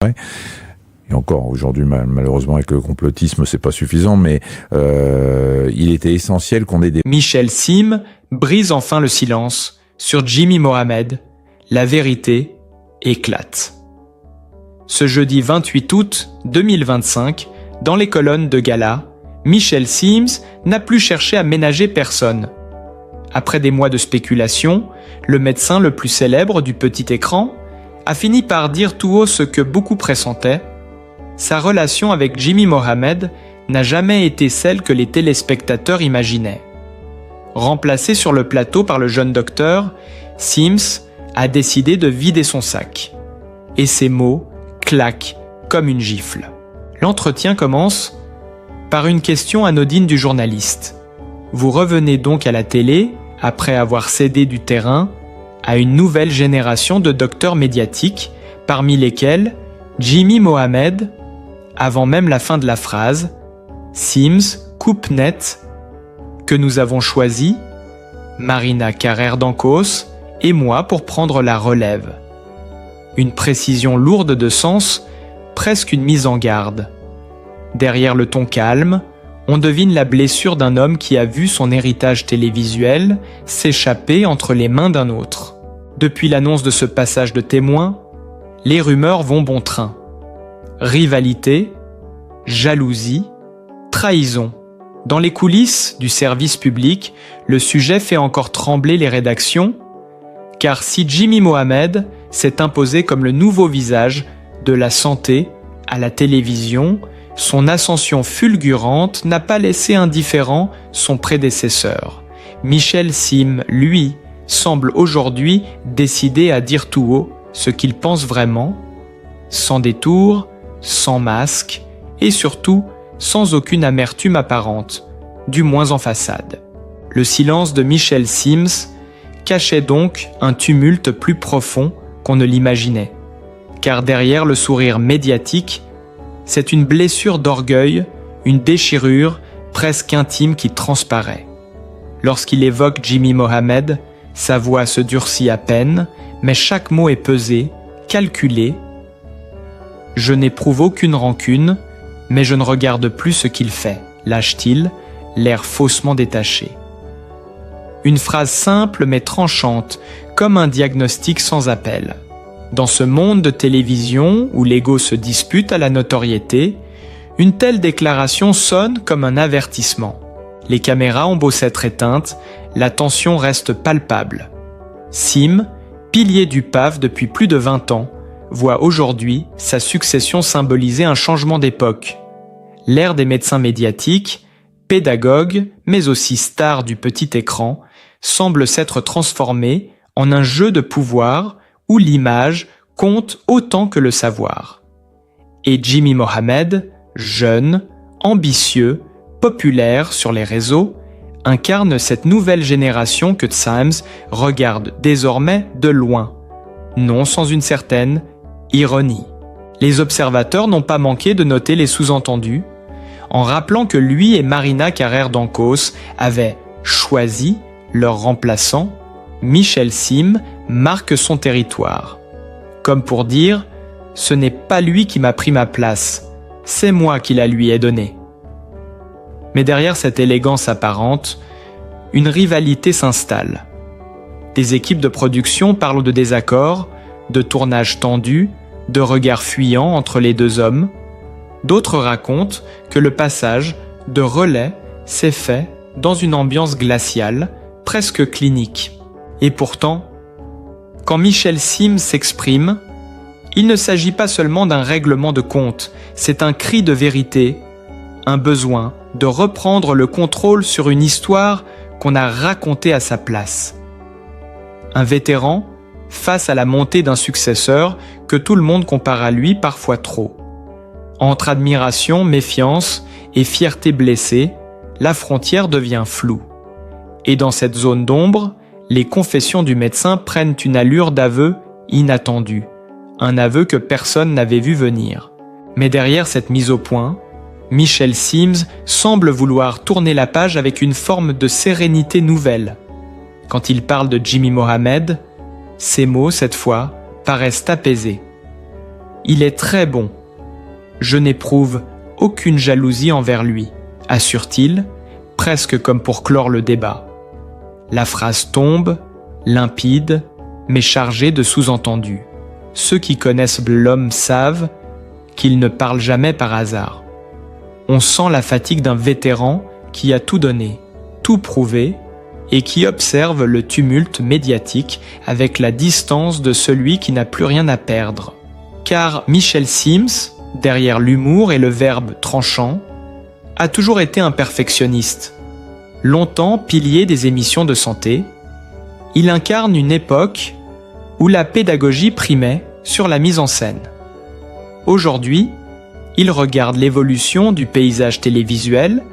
Ouais. Et encore, aujourd'hui, malheureusement, avec le complotisme, c'est pas suffisant, mais il était essentiel qu'on ait des... Michel Sims brise enfin le silence sur Jimmy Mohamed. La vérité éclate. Ce jeudi 28 août 2025, dans les colonnes de Gala, Michel Sims n'a plus cherché à ménager personne. Après des mois de spéculation, le médecin le plus célèbre du petit écran a fini par dire tout haut ce que beaucoup pressentaient. Sa relation avec Jimmy Mohamed n'a jamais été celle que les téléspectateurs imaginaient. Remplacé sur le plateau par le jeune docteur, Sims a décidé de vider son sac. Et ses mots claquent comme une gifle. L'entretien commence par une question anodine du journaliste. Vous revenez donc à la télé, après avoir cédé du terrain, à une nouvelle génération de docteurs médiatiques, parmi lesquels Jimmy Mohamed. Avant même la fin de la phrase, Sims coupe net que nous avons choisi, Marina Carrère d'Ancos et moi, pour prendre la relève. Une précision lourde de sens, presque une mise en garde. Derrière le ton calme, on devine la blessure d'un homme qui a vu son héritage télévisuel s'échapper entre les mains d'un autre. Depuis l'annonce de ce passage de témoin, les rumeurs vont bon train. Rivalité, jalousie, trahison. Dans les coulisses du service public, le sujet fait encore trembler les rédactions, car si Jimmy Mohamed s'est imposé comme le nouveau visage de la santé à la télévision, son ascension fulgurante n'a pas laissé indifférent son prédécesseur. Michel Sims, lui, semble aujourd'hui décidé à dire tout haut ce qu'il pense vraiment, sans détour, sans masque et surtout sans aucune amertume apparente, du moins en façade. Le silence de Michel Sims cachait donc un tumulte plus profond qu'on ne l'imaginait, car derrière le sourire médiatique, c'est une blessure d'orgueil, une déchirure presque intime qui transparaît. Lorsqu'il évoque Jimmy Mohamed, sa voix se durcit à peine, mais chaque mot est pesé, calculé. Je n'éprouve aucune rancune, mais je ne regarde plus ce qu'il fait, lâche-t-il, l'air faussement détaché. Une phrase simple mais tranchante, comme un diagnostic sans appel. Dans ce monde de télévision où l'ego se dispute à la notoriété, une telle déclaration sonne comme un avertissement. Les caméras ont beau s'être éteintes, la tension reste palpable. Sims, pilier du PAF depuis plus de 20 ans, voit aujourd'hui sa succession symboliser un changement d'époque. L'ère des médecins médiatiques, pédagogues, mais aussi stars du petit écran, semble s'être transformée en un jeu de pouvoir où l'image compte autant que le savoir. Et Jimmy Mohamed, jeune, ambitieux, populaire sur les réseaux, incarne cette nouvelle génération que Sims regarde désormais de loin, non sans une certaine ironie. Les observateurs n'ont pas manqué de noter les sous-entendus, en rappelant que lui et Marina Carrère d'Ancos avaient choisi leur remplaçant. Michel Sims marque son territoire. Comme pour dire, ce n'est pas lui qui m'a pris ma place, c'est moi qui la lui ai donnée. Mais derrière cette élégance apparente, une rivalité s'installe. Des équipes de production parlent de désaccords, de tournages tendus, de regards fuyants entre les deux hommes. D'autres racontent que le passage de relais s'est fait dans une ambiance glaciale, presque clinique. Et pourtant, quand Michel Sims s'exprime, il ne s'agit pas seulement d'un règlement de compte, c'est un cri de vérité, un besoin de reprendre le contrôle sur une histoire qu'on a racontée à sa place. Un vétéran face à la montée d'un successeur que tout le monde compare à lui parfois trop. Entre admiration, méfiance et fierté blessée, la frontière devient floue. Et dans cette zone d'ombre, les confessions du médecin prennent une allure d'aveu inattendu, un aveu que personne n'avait vu venir. Mais derrière cette mise au point, Michel Sims semble vouloir tourner la page avec une forme de sérénité nouvelle. Quand il parle de Jimmy Mohamed, ses mots, cette fois, paraissent apaisés. Il est très bon. Je n'éprouve aucune jalousie envers lui, assure-t-il, presque comme pour clore le débat. La phrase tombe, limpide, mais chargée de sous-entendus. Ceux qui connaissent l'homme savent qu'il ne parle jamais par hasard. On sent la fatigue d'un vétéran qui a tout donné, tout prouvé, et qui observe le tumulte médiatique avec la distance de celui qui n'a plus rien à perdre. Car Michel Sims, derrière l'humour et le verbe tranchant, a toujours été un perfectionniste. Longtemps pilier des émissions de santé, il incarne une époque où la pédagogie primait sur la mise en scène. Aujourd'hui, il regarde l'évolution du paysage télévisuel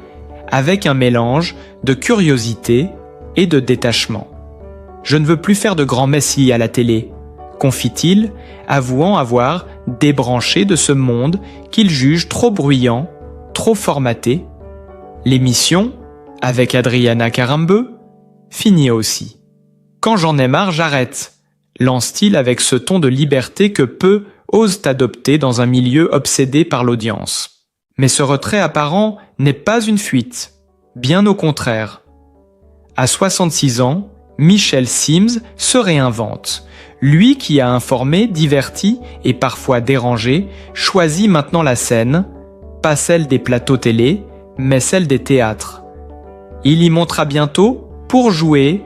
avec un mélange de curiosité et de détachement. « Je ne veux plus faire de grands messies à la télé », confie-t-il, avouant avoir débranché de ce monde qu'il juge trop bruyant, trop formaté. L'émission, avec Adriana Carambeu, finit aussi. « Quand j'en ai marre, j'arrête », lance-t-il avec ce ton de liberté que peu osent adopter dans un milieu obsédé par l'audience. Mais ce retrait apparent n'est pas une fuite, bien au contraire. À 66 ans, Michel Sims se réinvente. Lui qui a informé, diverti et parfois dérangé, choisit maintenant la scène, pas celle des plateaux télé, mais celle des théâtres. Il y montera bientôt, pour jouer,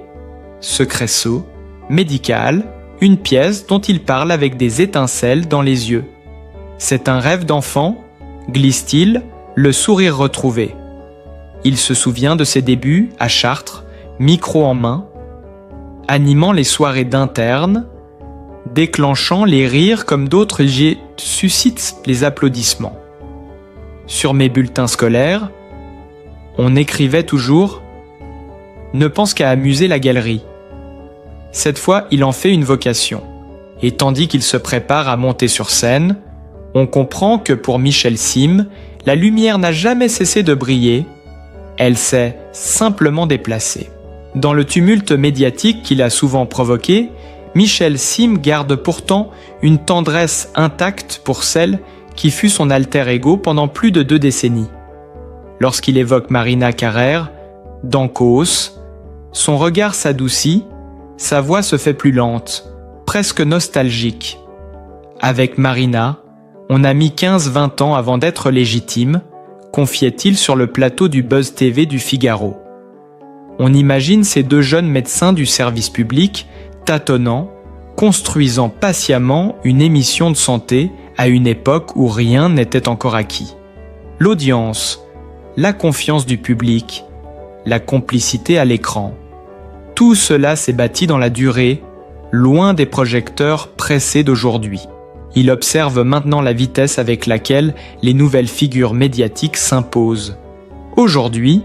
secret sot, médical, une pièce dont il parle avec des étincelles dans les yeux. C'est un rêve d'enfant, glisse-t-il, le sourire retrouvé. Il se souvient de ses débuts à Chartres, micro en main, animant les soirées d'internes, déclenchant les rires comme d'autres suscitent les applaudissements. Sur mes bulletins scolaires, on écrivait toujours « Ne pense qu'à amuser la galerie ». Cette fois, il en fait une vocation. Et tandis qu'il se prépare à monter sur scène, on comprend que pour Michel Sims, la lumière n'a jamais cessé de briller, elle s'est simplement déplacée. Dans le tumulte médiatique qu'il a souvent provoqué, Michel Sims garde pourtant une tendresse intacte pour celle qui fut son alter ego pendant plus de 2 décennies. Lorsqu'il évoque Marina Carrère, dans Causse, son regard s'adoucit, sa voix se fait plus lente, presque nostalgique. Avec Marina, on a mis 15-20 ans avant d'être légitime, confiait-il sur le plateau du Buzz TV du Figaro. On imagine ces 2 jeunes médecins du service public tâtonnant, construisant patiemment une émission de santé à une époque où rien n'était encore acquis. L'audience, la confiance du public, la complicité à l'écran. Tout cela s'est bâti dans la durée, loin des projecteurs pressés d'aujourd'hui. Il observe maintenant la vitesse avec laquelle les nouvelles figures médiatiques s'imposent. Aujourd'hui,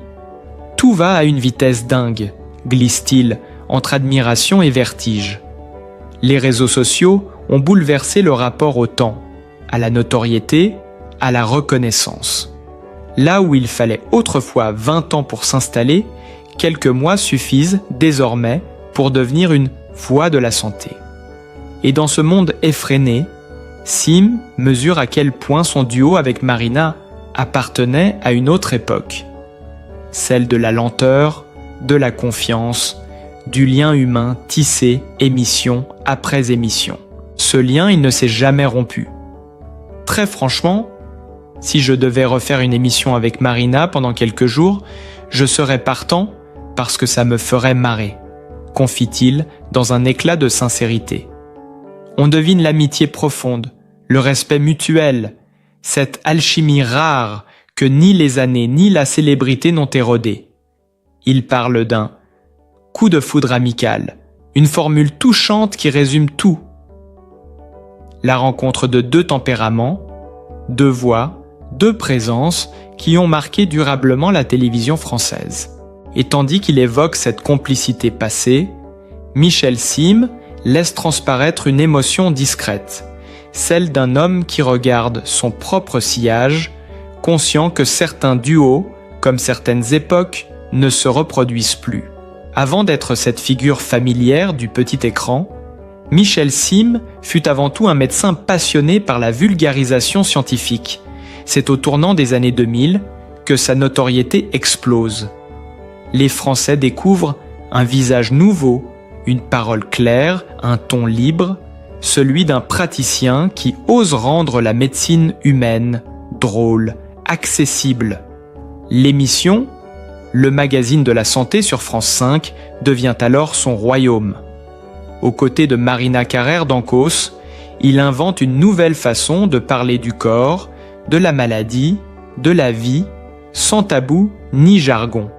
tout va à une vitesse dingue, glisse-t-il, entre admiration et vertige. Les réseaux sociaux ont bouleversé le rapport au temps, à la notoriété, à la reconnaissance. Là où il fallait autrefois 20 ans pour s'installer, quelques mois suffisent désormais pour devenir une voix de la santé. Et dans ce monde effréné, Sims mesure à quel point son duo avec Marina appartenait à une autre époque. Celle de la lenteur, de la confiance, du lien humain tissé émission après émission. Ce lien, il ne s'est jamais rompu. Très franchement, si je devais refaire une émission avec Marina pendant quelques jours, je serais partant parce que ça me ferait marrer, confie-t-il dans un éclat de sincérité. On devine l'amitié profonde, le respect mutuel, cette alchimie rare que ni les années ni la célébrité n'ont érodée. Il parle d'un coup de foudre amical, une formule touchante qui résume tout. La rencontre de 2 tempéraments, 2 voix, 2 présences qui ont marqué durablement la télévision française. Et tandis qu'il évoque cette complicité passée, Michel Sims laisse transparaître une émotion discrète, celle d'un homme qui regarde son propre sillage, conscient que certains duos, comme certaines époques, ne se reproduisent plus. Avant d'être cette figure familière du petit écran, Michel Sim fut avant tout un médecin passionné par la vulgarisation scientifique. C'est au tournant des années 2000 que sa notoriété explose. Les Français découvrent un visage nouveau, une parole claire, un ton libre, celui d'un praticien qui ose rendre la médecine humaine, drôle, accessible. L'émission, le magazine de la santé sur France 5, devient alors son royaume. Aux côtés de Marina Carrère d'Ancos, il invente une nouvelle façon de parler du corps, de la maladie, de la vie, sans tabou ni jargon.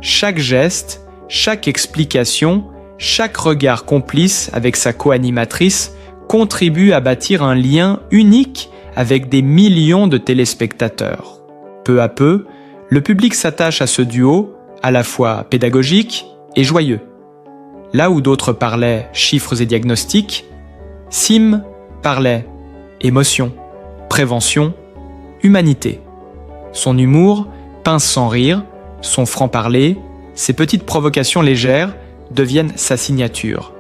Chaque geste, chaque explication, chaque regard complice avec sa co-animatrice contribue à bâtir un lien unique avec des millions de téléspectateurs. Peu à peu, le public s'attache à ce duo, à la fois pédagogique et joyeux. Là où d'autres parlaient chiffres et diagnostics, Sim parlait émotion, prévention, humanité. Son humour, pince sans rire, son franc-parler, ses petites provocations légères deviennent sa signature.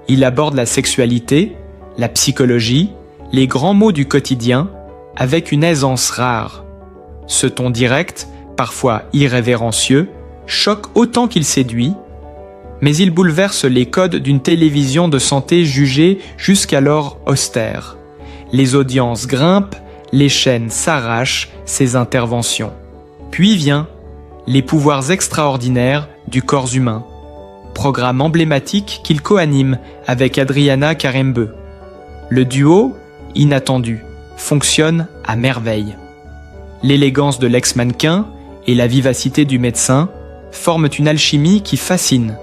Il aborde la sexualité, la psychologie, les grands mots du quotidien avec une aisance rare. Ce ton direct, parfois irrévérencieux, choque autant qu'il séduit, mais il bouleverse les codes d'une télévision de santé jugée jusqu'alors austère. Les audiences grimpent, les chaînes s'arrachent ses interventions. Puis vient les pouvoirs extraordinaires du corps humain, programme emblématique qu'il co-anime avec Adriana Karembeu. Le duo, inattendu, fonctionne à merveille. L'élégance de l'ex-mannequin et la vivacité du médecin forment une alchimie qui fascine.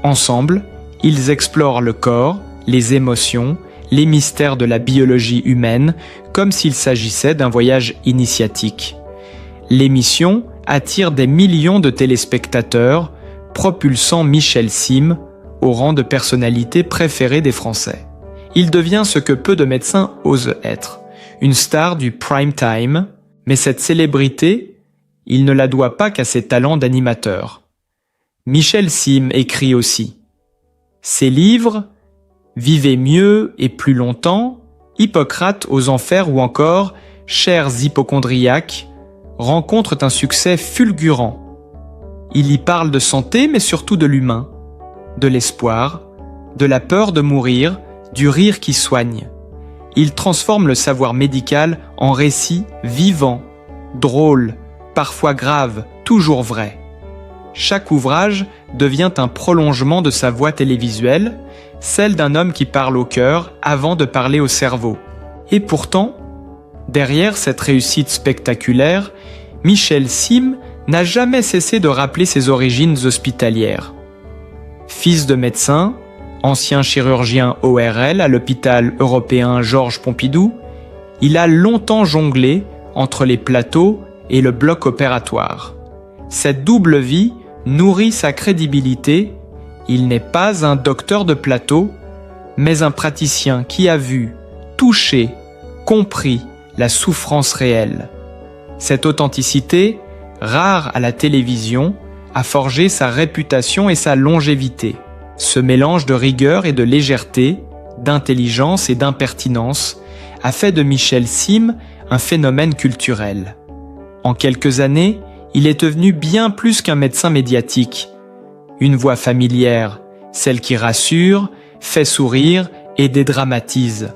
Ensemble, ils explorent le corps, les émotions, les mystères de la biologie humaine, comme s'il s'agissait d'un voyage initiatique. L'émission attire des millions de téléspectateurs, propulsant Michel Sim au rang de personnalité préférée des Français. Il devient ce que peu de médecins osent être, une star du prime time, mais cette célébrité, il ne la doit pas qu'à ses talents d'animateur. Michel Sim écrit aussi. Ses livres, Vivez mieux et plus longtemps, Hippocrate aux enfers ou encore Chers hypocondriaques, rencontrent un succès fulgurant. Il y parle de santé mais surtout de l'humain, de l'espoir, de la peur de mourir, du rire qui soigne. Il transforme le savoir médical en récit vivant, drôle, parfois grave, toujours vrai. Chaque ouvrage devient un prolongement de sa voix télévisuelle, celle d'un homme qui parle au cœur avant de parler au cerveau. Et pourtant, derrière cette réussite spectaculaire, Michel Sim n'a jamais cessé de rappeler ses origines hospitalières. Fils de médecin, ancien chirurgien ORL à l'hôpital européen Georges Pompidou, il a longtemps jonglé entre les plateaux et le bloc opératoire. Cette double vie nourrit sa crédibilité. Il n'est pas un docteur de plateau, mais un praticien qui a vu, touché, compris la souffrance réelle. Cette authenticité, rare à la télévision, a forgé sa réputation et sa longévité. Ce mélange de rigueur et de légèreté, d'intelligence et d'impertinence a fait de Michel Sim un phénomène culturel. En quelques années, il est devenu bien plus qu'un médecin médiatique. Une voix familière, celle qui rassure, fait sourire et dédramatise.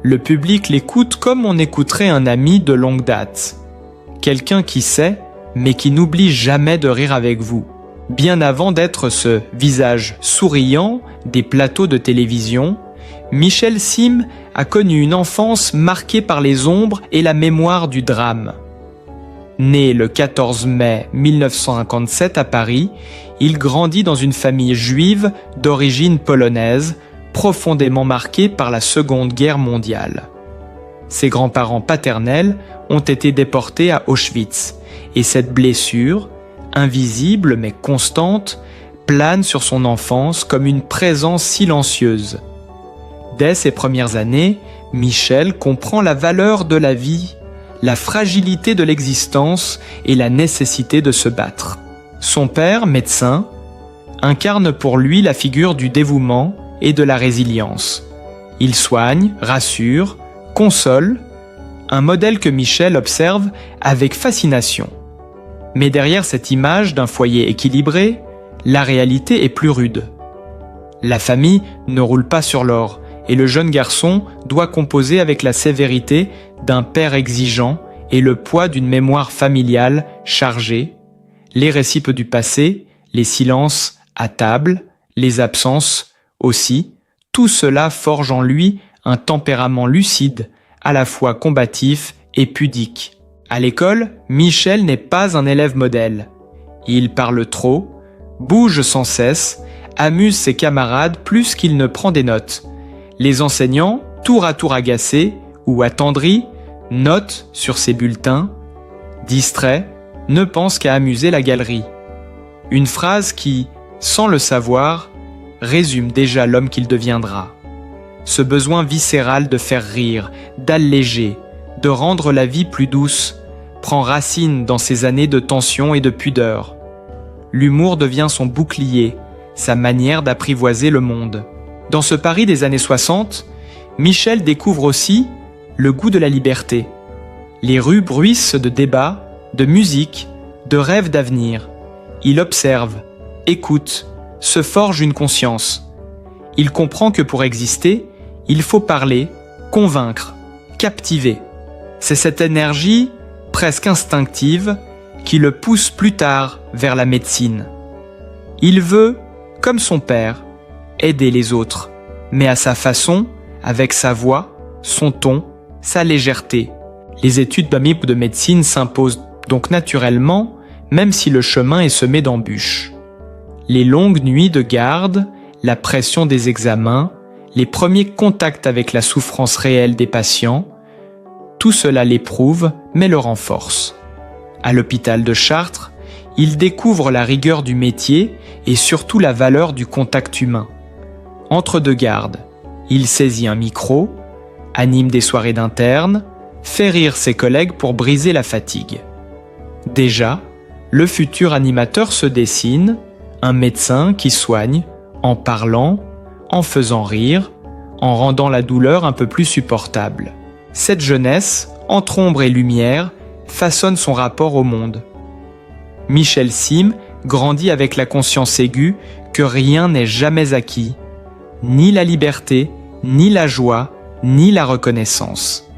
Le public l'écoute comme on écouterait un ami de longue date. Quelqu'un qui sait, mais qui n'oublie jamais de rire avec vous. Bien avant d'être ce visage souriant des plateaux de télévision, Michel Sim a connu une enfance marquée par les ombres et la mémoire du drame. Né le 14 mai 1957 à Paris, il grandit dans une famille juive d'origine polonaise, profondément marquée par la Seconde Guerre mondiale. Ses grands-parents paternels ont été déportés à Auschwitz, et cette blessure, invisible mais constante, plane sur son enfance comme une présence silencieuse. Dès ses premières années, Michel comprend la valeur de la vie, la fragilité de l'existence et la nécessité de se battre. Son père, médecin, incarne pour lui la figure du dévouement et de la résilience. Il soigne, rassure, console, un modèle que Michel observe avec fascination. Mais derrière cette image d'un foyer équilibré, la réalité est plus rude. La famille ne roule pas sur l'or et le jeune garçon doit composer avec la sévérité d'un père exigeant et le poids d'une mémoire familiale chargée, les récits du passé, les silences à table, les absences aussi, tout cela forge en lui un tempérament lucide, à la fois combatif et pudique. À l'école, Michel n'est pas un élève modèle. Il parle trop, bouge sans cesse, amuse ses camarades plus qu'il ne prend des notes. Les enseignants, tour à tour agacés ou attendris, notent sur ses bulletins, distraits, ne pensent qu'à amuser la galerie. Une phrase qui, sans le savoir, résume déjà l'homme qu'il deviendra. Ce besoin viscéral de faire rire, d'alléger, de rendre la vie plus douce, prend racine dans ces années de tension et de pudeur. L'humour devient son bouclier, sa manière d'apprivoiser le monde. Dans ce Paris des années 60, Michel découvre aussi le goût de la liberté. Les rues bruissent de débats, de musique, de rêves d'avenir. Il observe, écoute, se forge une conscience. Il comprend que pour exister, il faut parler, convaincre, captiver. C'est cette énergie, presque instinctive, qui le pousse plus tard vers la médecine. Il veut, comme son père, aider les autres, mais à sa façon, avec sa voix, son ton, sa légèreté. Les études de médecine s'imposent donc naturellement, même si le chemin est semé d'embûches. Les longues nuits de garde, la pression des examens, les premiers contacts avec la souffrance réelle des patients, tout cela l'éprouve mais le renforce. À l'hôpital de Chartres, il découvre la rigueur du métier et surtout la valeur du contact humain. Entre deux gardes, il saisit un micro, anime des soirées d'internes, fait rire ses collègues pour briser la fatigue. Déjà, le futur animateur se dessine, un médecin qui soigne, en parlant, en faisant rire, en rendant la douleur un peu plus supportable. Cette jeunesse, entre ombre et lumière, façonne son rapport au monde. Michel Sim grandit avec la conscience aiguë que rien n'est jamais acquis, ni la liberté, ni la joie, ni la reconnaissance.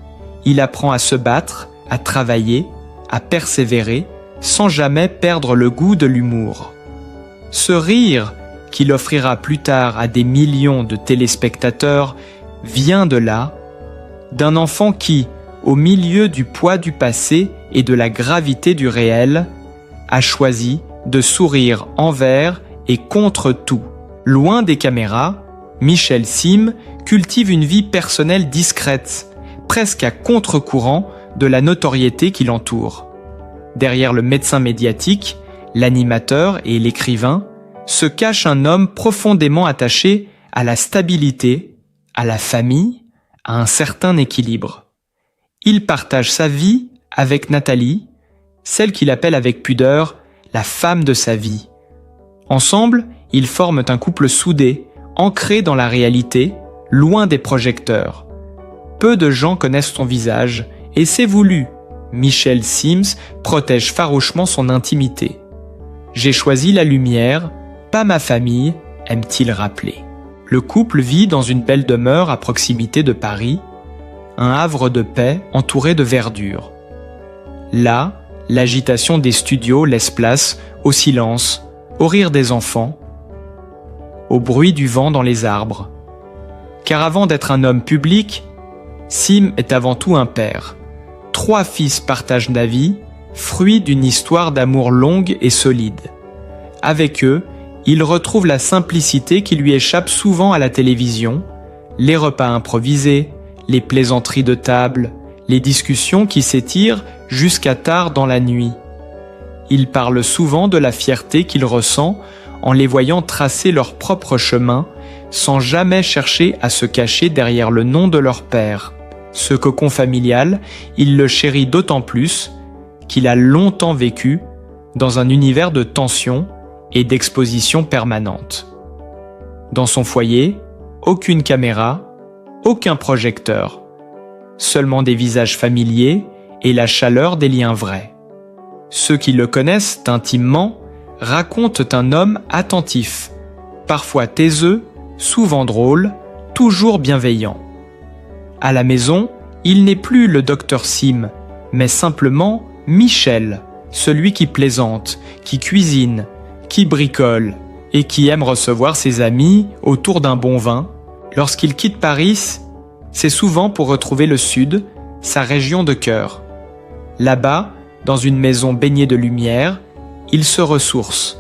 Il apprend à se battre, à travailler, à persévérer, sans jamais perdre le goût de l'humour. Ce rire, qu'il offrira plus tard à des millions de téléspectateurs, vient de là, d'un enfant qui, au milieu du poids du passé et de la gravité du réel, a choisi de sourire envers et contre tout. Loin des caméras, Michel Sim cultive une vie personnelle discrète, presque à contre-courant de la notoriété qui l'entoure. Derrière le médecin médiatique, l'animateur et l'écrivain, se cache un homme profondément attaché à la stabilité, à la famille, à un certain équilibre. Il partage sa vie avec Nathalie, celle qu'il appelle avec pudeur la femme de sa vie. Ensemble, ils forment un couple soudé, ancré dans la réalité, loin des projecteurs. Peu de gens connaissent son visage, et c'est voulu. Michel Sims protège farouchement son intimité. « J'ai choisi la lumière, pas ma famille », aime-t-il rappeler. Le couple vit dans une belle demeure à proximité de Paris, un havre de paix entouré de verdure. Là, l'agitation des studios laisse place au silence, au rire des enfants, au bruit du vent dans les arbres. Car avant d'être un homme public, Sim est avant tout un père. 3 fils partagent la vie, fruit d'une histoire d'amour longue et solide. Avec eux, il retrouve la simplicité qui lui échappe souvent à la télévision, les repas improvisés, les plaisanteries de table, les discussions qui s'étirent jusqu'à tard dans la nuit. Il parle souvent de la fierté qu'il ressent en les voyant tracer leur propre chemin, sans jamais chercher à se cacher derrière le nom de leur père. Ce cocon familial, il le chérit d'autant plus qu'il a longtemps vécu dans un univers de tension et d'exposition permanente. Dans son foyer, aucune caméra, aucun projecteur. Seulement des visages familiers et la chaleur des liens vrais. Ceux qui le connaissent intimement racontent un homme attentif, parfois taiseux, souvent drôle, toujours bienveillant. À la maison, il n'est plus le docteur Sim, mais simplement Michel, celui qui plaisante, qui cuisine, qui bricole et qui aime recevoir ses amis autour d'un bon vin. Lorsqu'il quitte Paris, c'est souvent pour retrouver le Sud, sa région de cœur. Là-bas, dans une maison baignée de lumière, il se ressource.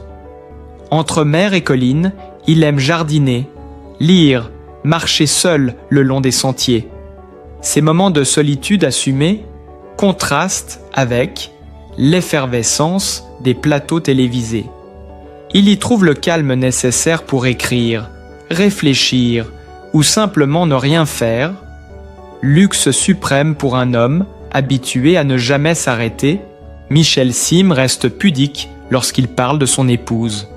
Entre mer et collines, il aime jardiner, lire, marcher seul le long des sentiers. Ces moments de solitude assumée contrastent avec l'effervescence des plateaux télévisés. Il y trouve le calme nécessaire pour écrire, réfléchir ou simplement ne rien faire, luxe suprême pour un homme habitué à ne jamais s'arrêter. Michel Sim reste pudique lorsqu'il parle de son épouse.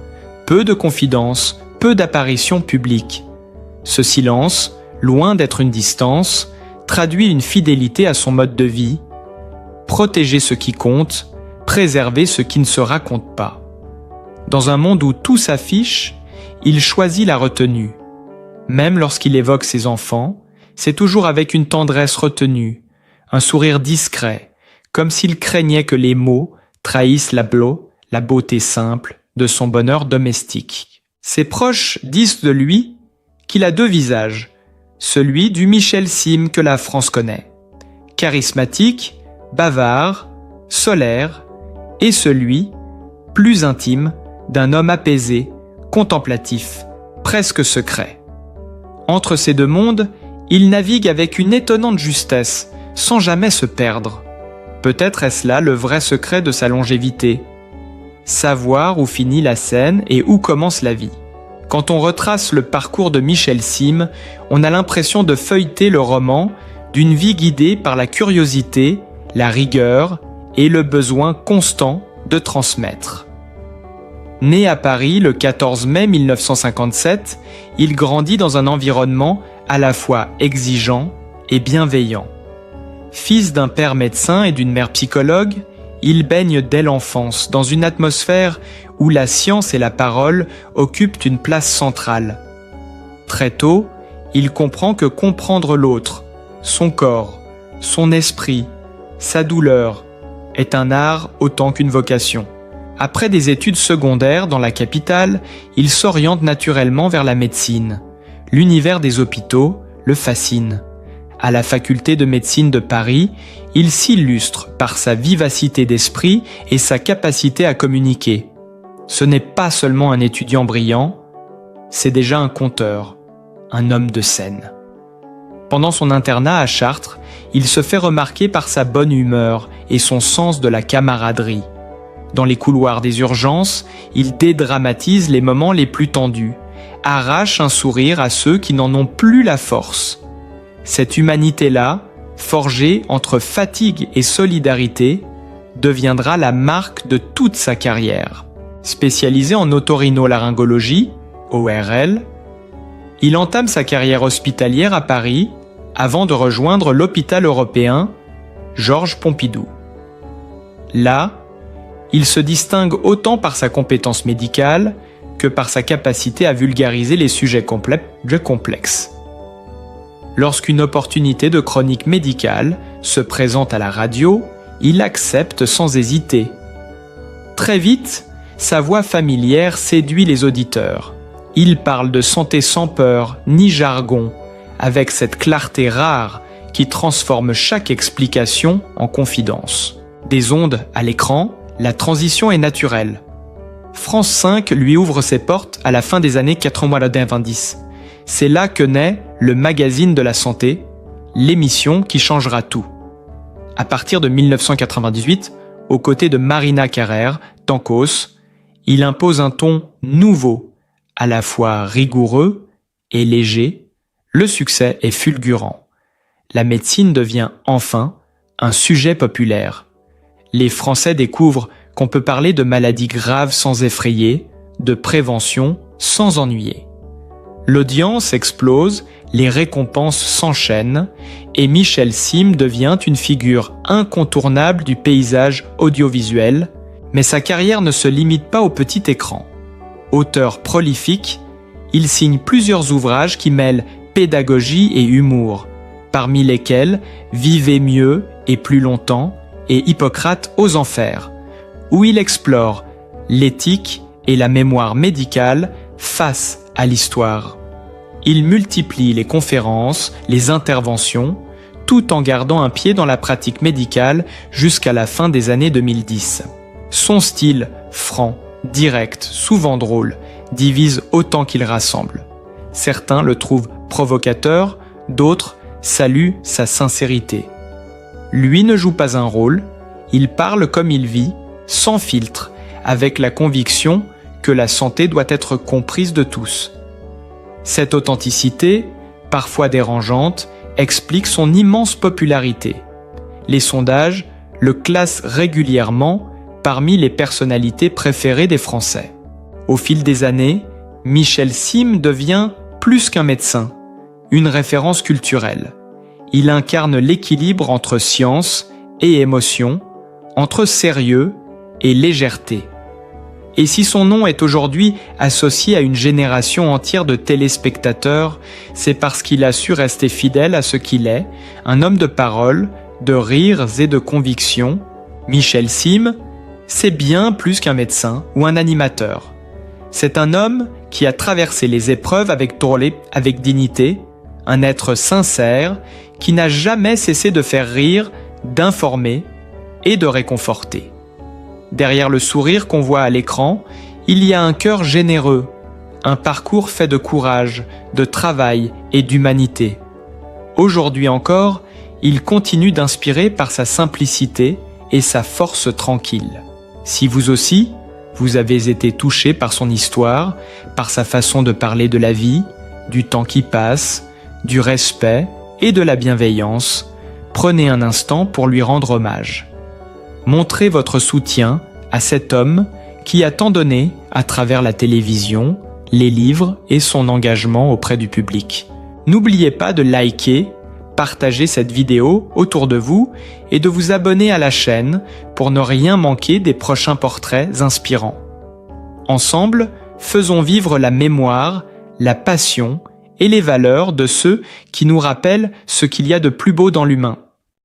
Peu de confidences, peu d'apparitions publiques. Ce silence, loin d'être une distance, traduit une fidélité à son mode de vie. Protéger ce qui compte, préserver ce qui ne se raconte pas. Dans un monde où tout s'affiche, il choisit la retenue. Même lorsqu'il évoque ses enfants, c'est toujours avec une tendresse retenue, un sourire discret, comme s'il craignait que les mots trahissent la beauté simple de son bonheur domestique. Ses proches disent de lui qu'il a deux visages, celui du Michel Sim que la France connaît, charismatique, bavard, solaire, et celui, plus intime, d'un homme apaisé, contemplatif, presque secret. Entre ces deux mondes, il navigue avec une étonnante justesse, sans jamais se perdre. Peut-être est-ce là le vrai secret de sa longévité. Savoir où finit la scène et où commence la vie. Quand on retrace le parcours de Michel Sim, on a l'impression de feuilleter le roman d'une vie guidée par la curiosité, la rigueur et le besoin constant de transmettre. Né à Paris le 14 mai 1957, il grandit dans un environnement à la fois exigeant et bienveillant. Fils d'un père médecin et d'une mère psychologue, il baigne dès l'enfance dans une atmosphère où la science et la parole occupent une place centrale. Très tôt, il comprend que comprendre l'autre, son corps, son esprit, sa douleur, est un art autant qu'une vocation. Après des études secondaires dans la capitale, il s'oriente naturellement vers la médecine. L'univers des hôpitaux le fascine. À la faculté de médecine de Paris, il s'illustre par sa vivacité d'esprit et sa capacité à communiquer. Ce n'est pas seulement un étudiant brillant, c'est déjà un conteur, un homme de scène. Pendant son internat à Chartres, il se fait remarquer par sa bonne humeur et son sens de la camaraderie. Dans les couloirs des urgences, il dédramatise les moments les plus tendus, arrache un sourire à ceux qui n'en ont plus la force. Cette humanité-là, forgée entre fatigue et solidarité, deviendra la marque de toute sa carrière. Spécialisé en otorhinolaryngologie, ORL, il entame sa carrière hospitalière à Paris avant de rejoindre l'hôpital européen Georges Pompidou. Là, il se distingue autant par sa compétence médicale que par sa capacité à vulgariser les sujets complexes. Lorsqu'une opportunité de chronique médicale se présente à la radio, il accepte sans hésiter. Très vite, sa voix familière séduit les auditeurs. Il parle de santé sans peur ni jargon, avec cette clarté rare qui transforme chaque explication en confidence. Des ondes à l'écran, la transition est naturelle. France 5 lui ouvre ses portes à la fin des années 90. C'est là que naît le magazine de la santé, l'émission qui changera tout. À partir de 1998, aux côtés de Marina Carrère, Tankos, il impose un ton nouveau, à la fois rigoureux et léger. Le succès est fulgurant. La médecine devient enfin un sujet populaire. Les Français découvrent qu'on peut parler de maladies graves sans effrayer, de prévention sans ennuyer. L'audience explose, les récompenses s'enchaînent, et Michel Sim devient une figure incontournable du paysage audiovisuel, mais sa carrière ne se limite pas au petit écran. Auteur prolifique, il signe plusieurs ouvrages qui mêlent pédagogie et humour, parmi lesquels Vivez mieux et plus longtemps et Hippocrate aux enfers, où il explore l'éthique et la mémoire médicale face à l'histoire. Il multiplie les conférences, les interventions, tout en gardant un pied dans la pratique médicale jusqu'à la fin des années 2010. Son style, franc, direct, souvent drôle, divise autant qu'il rassemble. Certains le trouvent provocateur, d'autres saluent sa sincérité. Lui ne joue pas un rôle, il parle comme il vit, sans filtre, avec la conviction que la santé doit être comprise de tous. Cette authenticité, parfois dérangeante, explique son immense popularité. Les sondages le classent régulièrement parmi les personnalités préférées des Français. Au fil des années, Michel Sim devient plus qu'un médecin, une référence culturelle. Il incarne l'équilibre entre science et émotion, entre sérieux et légèreté. Et si son nom est aujourd'hui associé à une génération entière de téléspectateurs, c'est parce qu'il a su rester fidèle à ce qu'il est, un homme de parole, de rires et de convictions. Michel Sim, c'est bien plus qu'un médecin ou un animateur. C'est un homme qui a traversé les épreuves avec dignité, un être sincère qui n'a jamais cessé de faire rire, d'informer et de réconforter. Derrière le sourire qu'on voit à l'écran, il y a un cœur généreux, un parcours fait de courage, de travail et d'humanité. Aujourd'hui encore, il continue d'inspirer par sa simplicité et sa force tranquille. Si vous aussi, vous avez été touché par son histoire, par sa façon de parler de la vie, du temps qui passe, du respect et de la bienveillance, prenez un instant pour lui rendre hommage. Montrez votre soutien à cet homme qui a tant donné à travers la télévision, les livres et son engagement auprès du public. N'oubliez pas de liker, partager cette vidéo autour de vous et de vous abonner à la chaîne pour ne rien manquer des prochains portraits inspirants. Ensemble, faisons vivre la mémoire, la passion et les valeurs de ceux qui nous rappellent ce qu'il y a de plus beau dans l'humain.